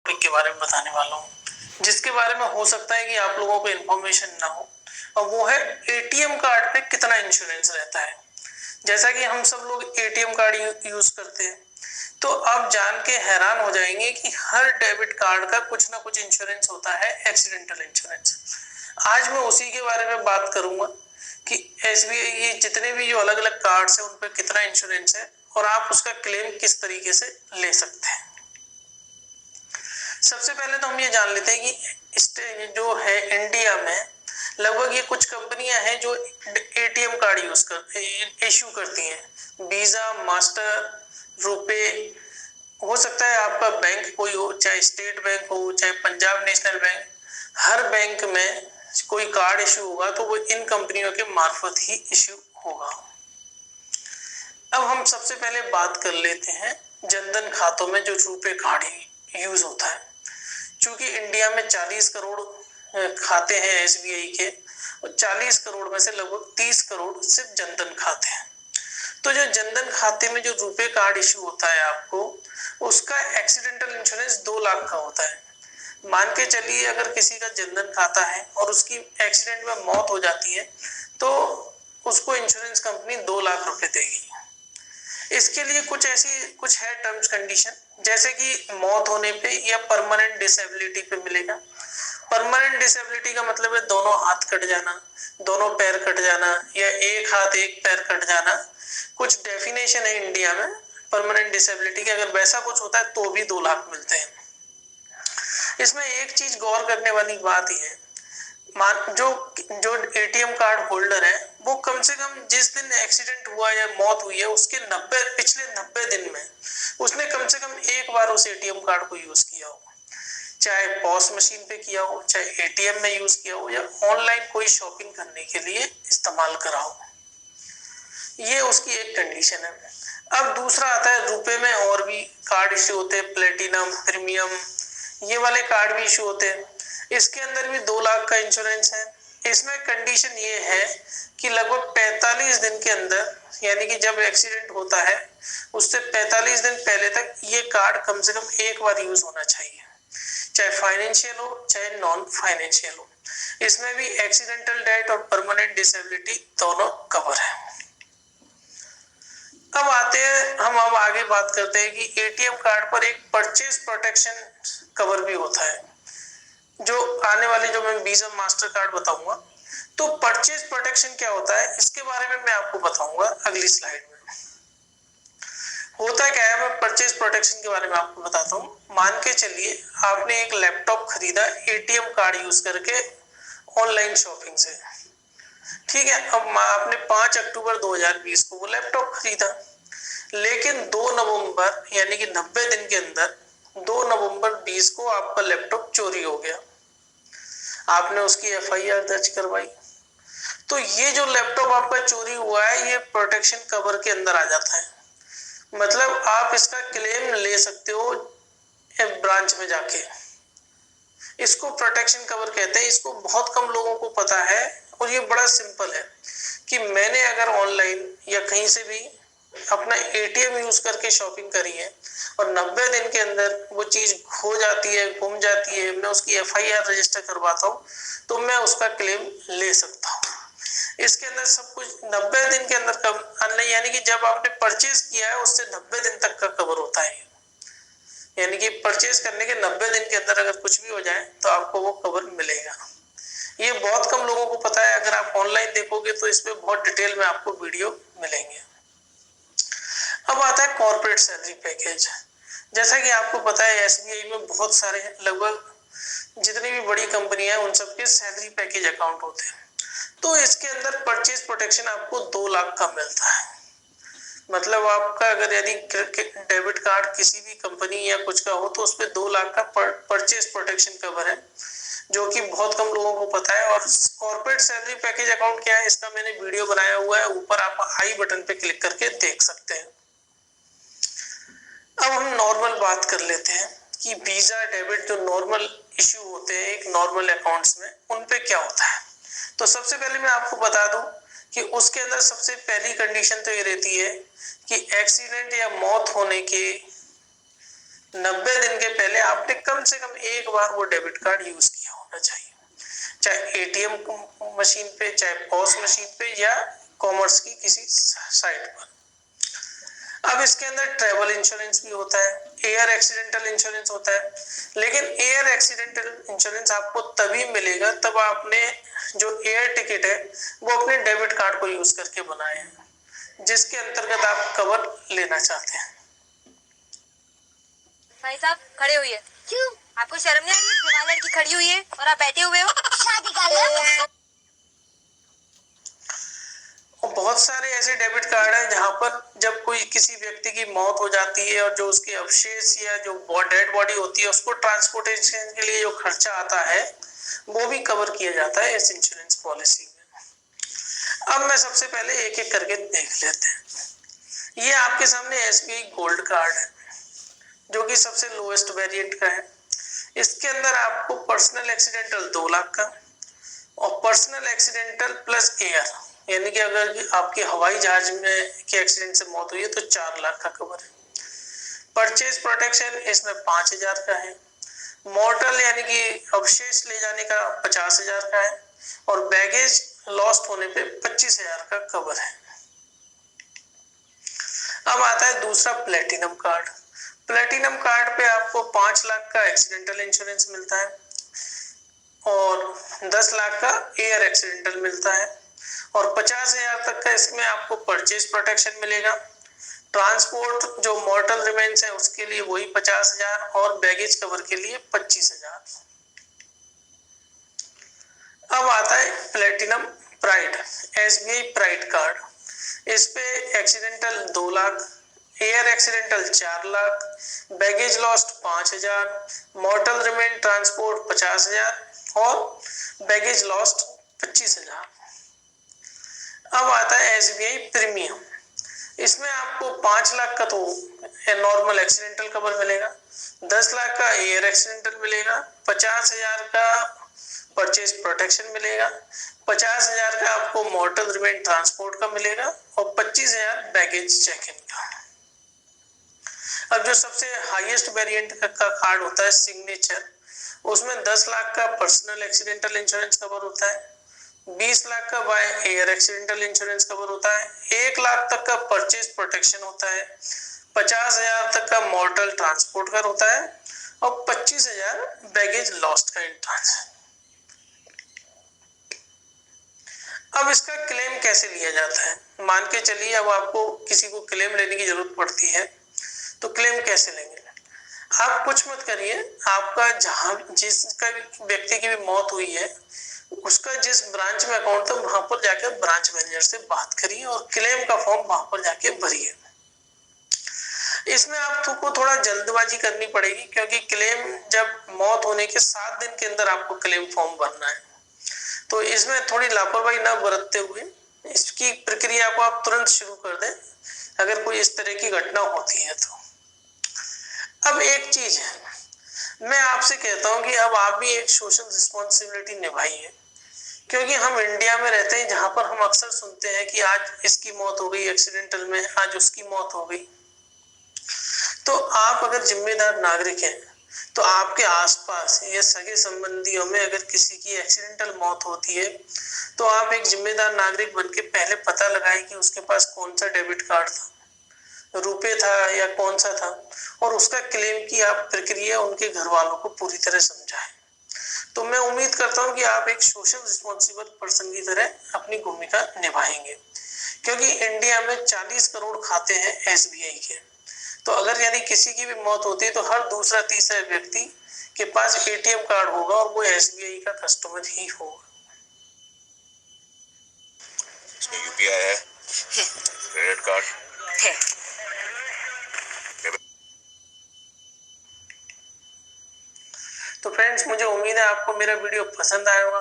Topic के बारे में बताने वाला हूँ, जिसके बारे में हो सकता है कि आप लोगों को इन्फॉर्मेशन ना हो, और वो है एटीएम कार्ड पे कितना इंश्योरेंस रहता है। जैसा कि हम सब लोग एटीएम कार्ड यूज करते हैं, तो आप जान के हैरान हो जाएंगे कि हर डेबिट कार्ड का कुछ ना कुछ इंश्योरेंस होता है, एक्सीडेंटल इंश्योरेंस। आज मैं उसी के बारे में बात करूंगा कि एसबीआई ये जितने भी जो अलग अलग कार्ड्स हैं उन पर कितना इंश्योरेंस है और आप उसका क्लेम किस तरीके से ले सकते हैं। सबसे पहले तो हम ये जान लेते हैं कि जो है इंडिया में लगभग ये कुछ कंपनियां हैं जो एटीएम कार्ड इश्यू करती हैं। वीजा, मास्टर, रुपे, हो सकता है आपका बैंक कोई हो, चाहे स्टेट बैंक हो, चाहे पंजाब नेशनल बैंक, हर बैंक में कोई कार्ड इश्यू होगा तो वो इन कंपनियों के मार्फत ही इश्यू होगा। अब हम सबसे पहले बात कर लेते हैं जनधन खातों में जो रुपे कार्ड यूज होता है। चूंकि इंडिया में 40 करोड़ खाते हैं एसबीआई के, और 40 करोड़ में से लगभग 30 करोड़ सिर्फ जनधन खाते हैं। तो जो जनधन खाते में जो रुपे कार्ड इश्यू होता है आपको, उसका एक्सीडेंटल इंश्योरेंस 2 लाख का होता है। मान के चलिए अगर किसी का जनधन खाता है और उसकी एक्सीडेंट में मौत हो जाती है तो उसको इंश्योरेंस कंपनी 2 लाख रुपए देगी। इसके लिए कुछ है टर्म्स कंडीशन, जैसे कि मौत होने पे या परमानेंट डिसेबिलिटी पे मिलेगा। परमानेंट डिसेबिलिटी का मतलब है दोनों हाथ कट जाना, दोनों पैर कट जाना, या एक हाथ एक पैर कट जाना। कुछ डेफिनेशन है इंडिया में परमानेंट डिसेबिलिटी की, अगर वैसा कुछ होता है तो भी 2 लाख मिलते हैं। इसमें एक चीज गौर करने वाली बात ही है, जो एटीएम कार्ड होल्डर है वो कम से कम जिस दिन एक्सीडेंट हुआ या मौत हुई है उसके पिछले 90 दिन में उसने कम से कम एक बार उस एटीएम कार्ड को यूज किया हो, चाहे पॉस मशीन पे किया हो, चाहे एटीएम में यूज किया हो, या ऑनलाइन कोई शॉपिंग करने के लिए इस्तेमाल करा हो। ये उसकी एक कंडीशन है। अब दूसरा आता है रुपए में और भी कार्ड इश्यू होते हैं, प्लेटिनम, प्रीमियम, ये वाले कार्ड भी इशू होते हैं। इसके अंदर भी 2 लाख का इंश्योरेंस है। इसमें कंडीशन ये है कि लगभग 45 दिन के अंदर, यानी कि जब एक्सीडेंट होता है उससे 45 दिन पहले तक ये कार्ड कम से कम एक बार यूज होना चाहिए, चाहे फाइनेंशियल हो चाहे नॉन फाइनेंशियल हो। इसमें भी एक्सीडेंटल डेथ और परमानेंट डिसेबिलिटी दोनों कवर है। अब हम आगे बात करते हैं कि एटीएम कार्ड पर एक परचेज प्रोटेक्शन कवर भी होता है, जो आने वाले जो मैं वीजा मास्टर कार्ड बताऊंगा। तो परचेज प्रोटेक्शन क्या होता है इसके बारे में मैं आपको बताऊंगा अगली स्लाइड में। होता क्या है, मैं परचेज प्रोटेक्शन के बारे में आपको बताता हूँ। मान के चलिए आपने एक लैपटॉप खरीदा एटीएम कार्ड यूज करके ऑनलाइन शॉपिंग से, ठीक है। अब आपने 5 अक्टूबर 2020 को वो लैपटॉप खरीदा, लेकिन 2 नवंबर यानी कि 90 दिन के अंदर 2 नवंबर 20 को आपका लैपटॉप चोरी हो गया। आपने उसकी एफआईआर दर्ज करवाई, तो ये जो लैपटॉप आपका चोरी हुआ है ये प्रोटेक्शन कवर के अंदर आ जाता है। मतलब आप इसका क्लेम ले सकते हो ब्रांच में जाके। इसको प्रोटेक्शन कवर कहते हैं। इसको बहुत कम लोगों को पता है, और ये बड़ा सिंपल है कि मैंने अगर ऑनलाइन या कहीं से भी अपना एटीएम यूज करके शॉपिंग करी है और 90 दिन के अंदर वो चीज खो जाती है, गुम जाती है, मैं उसकी एफआईआर रजिस्टर करवाता हूँ तो मैं उसका क्लेम ले सकता हूँ। इसके अंदर सब कुछ 90 दिन के अंदर यानी कि जब आपने परचेज किया है उससे 90 दिन तक का कवर होता है। यानी कि परचेज करने के 90 दिन के अंदर अगर कुछ भी हो जाए तो आपको वो कवर मिलेगा। ये बहुत कम लोगों को पता है। अगर आप ऑनलाइन देखोगे तो इसमें बहुत डिटेल में आपको वीडियो मिलेंगे। अब आता है कॉर्पोरेट सैलरी पैकेज। जैसा कि आपको पता है एसबीआई में बहुत सारे, लगभग जितनी भी बड़ी कंपनी है उन सबके सैलरी पैकेज अकाउंट होते हैं। तो इसके अंदर परचेज प्रोटेक्शन आपको 2 लाख का मिलता है। मतलब आपका अगर यदि डेबिट कार्ड किसी भी कंपनी या कुछ का हो तो उस पर 2 लाख का परचेज प्रोटेक्शन कवर है, जो कि बहुत कम लोगों को पता है। और कॉर्पोरेट सैलरी पैकेज अकाउंट क्या है इसका मैंने वीडियो बनाया हुआ है, ऊपर आप आई बटन पे क्लिक करके देख सकते हैं। अब हम नॉर्मल बात कर लेते हैं कि वीजा डेबिट जो नॉर्मल इश्यू होते हैं एक नॉर्मल अकाउंट्स में, उन पे क्या होता है। तो सबसे पहले मैं आपको बता दूं कि उसके अंदर सबसे पहली कंडीशन तो ये रहती है कि एक्सीडेंट या मौत होने के 90 दिन के पहले आपने कम से कम एक बार वो डेबिट कार्ड यूज किया होना चाहिए, चाहे एटीएम मशीन पे, चाहे पॉस मशीन पे, या कॉमर्स की किसी साइट पर। अब इसके अंदर ट्रैवल इंश्योरेंस भी होता है, एयर एक्सीडेंटल इंश्योरेंस होता है, लेकिन एयर एक्सीडेंटल इंश्योरेंस आपको तभी मिलेगा तब आपने जो एयर टिकट है वो अपने डेबिट कार्ड को यूज करके बनाए हैं, जिसके अंतर्गत आप कवर लेना चाहते हैं। भाई साहब खड़े हुए, क्यों? आपको शर्म नहीं आ रही? जवान लड़की खड़ी हुई है और आप बैठे हुए हो। शादी कर लो। और बहुत सारे ऐसे डेबिट कार्ड हैं जहां पर जब कोई किसी व्यक्ति की मौत हो जाती है और जो उसके अवशेष या जो डेड बॉडी होती है उसको ट्रांसपोर्टेशन के लिए जो खर्चा आता है वो भी कवर किया जाता है इस इंश्योरेंस पॉलिसी में। अब मैं सबसे पहले एक एक करके देख लेते हैं। ये आपके सामने एसबीआई गोल्ड कार्ड है जो कि सबसे लोएस्ट वेरिएंट का है। इसके अंदर आपको पर्सनल एक्सीडेंटल 2 लाख का और पर्सनल एक्सीडेंटल प्लस एयर, यानी कि अगर आपकी हवाई जहाज में के एक्सीडेंट से मौत हुई है तो 4 लाख का कवर है। परचेज प्रोटेक्शन इसमें 5,000 का है। मॉर्टल यानी कि अवशेष ले जाने का 50,000 का है और बैगेज लॉस्ट होने पे 25,000 का कवर है। अब आता है दूसरा प्लेटिनम कार्ड। प्लेटिनम कार्ड पे आपको 5 लाख का एक्सीडेंटल इंश्योरेंस मिलता है और 10 लाख का एयर एक्सीडेंटल मिलता है और 50,000 तक का इसमें आपको परचेज प्रोटेक्शन मिलेगा। ट्रांसपोर्ट जो मॉर्टल रिमेन्स है उसके लिए वही 50,000 और बैगेज कवर के लिए 25,000। अब आता है platinum pride, SBI pride card. इस पे accidental 2 lakh, air accidental 4 lakh, baggage lost 5,000, मॉर्टल remain transport 50,000 और बैगेज लॉस्ट 25,000। अब आता है एसबीआई प्रीमियम। इसमें आपको 5 लाख का तो नॉर्मल एक्सीडेंटल कवर मिलेगा, 10 लाख का एयर एक्सीडेंटल मिलेगा, 50,000 का परचेज प्रोटेक्शन मिलेगा, 50,000 का आपको मॉर्टल रिमेन ट्रांसपोर्ट का मिलेगा और 25,000 बैगेज चेक इन का। अब जो सबसे हाईएस्ट वेरिएंट का कार्ड होता है सिग्नेचर, उसमें 10 लाख का पर्सनल एक्सीडेंटल इंश्योरेंस कवर होता है, 20 लाख का by air accidental insurance cover होता है, 1 लाख तक का परचेज प्रोटेक्शन होता है, 50,000 तक का मॉर्टल ट्रांसपोर्ट का होता है और 25,000 बैगेज लॉस्ट का इंश्योरेंस है। अब इसका क्लेम कैसे लिया जाता है? मान के चलिए अब आपको किसी को क्लेम लेने की जरूरत पड़ती है तो क्लेम कैसे लेंगे? आप कुछ मत करिए, आपका जहां जिसका व्यक्ति की भी मौत हुई है उसका जिस ब्रांच में अकाउंट था वहां पर जाकर ब्रांच मैनेजर से बात करिए और क्लेम का फॉर्म वहां पर जाके भरिए। इसमें आपको थोड़ा जल्दबाजी करनी पड़ेगी क्योंकि क्लेम जब मौत होने के 7 दिन के अंदर आपको क्लेम फॉर्म भरना है, तो इसमें थोड़ी लापरवाही न बरतते हुए इसकी प्रक्रिया को आप तुरंत शुरू कर दें अगर कोई इस तरह की घटना होती है तो। अब एक चीज है, मैं आपसे कहता हूं कि अब आप भी एक सोशल रिस्पॉन्सिबिलिटी निभाइए, क्योंकि हम इंडिया में रहते हैं जहां पर हम अक्सर सुनते हैं कि आज इसकी मौत हो गई एक्सीडेंटल में, आज उसकी मौत हो गई। तो आप अगर जिम्मेदार नागरिक हैं तो आपके आसपास या सगे संबंधियों में अगर किसी की एक्सीडेंटल मौत होती है तो आप एक जिम्मेदार नागरिक बनके पहले पता लगाएं कि उसके पास कौन सा डेबिट कार्ड था, रुपए था या कौन सा था, और उसका क्लेम की आप प्रक्रिया उनके घर वालों को पूरी तरह समझाएं। तो मैं उम्मीद करता हूं कि आप एक सोशल रिस्पॉन्सिबल पर्सन की तरह अपनी भूमिका निभाएंगे, क्योंकि इंडिया में 40 करोड़ खाते हैं एसबीआई के। तो अगर यदि किसी की भी मौत होती है तो हर दूसरा तीसरा व्यक्ति के पास एटीएम कार्ड होगा और वो एसबीआई का कस्टमर ही होगा। इसमें यूपीआई है, क्रेडिट कार्ड है। तो फ्रेंड्स, मुझे उम्मीद है आपको मेरा वीडियो पसंद आया होगा।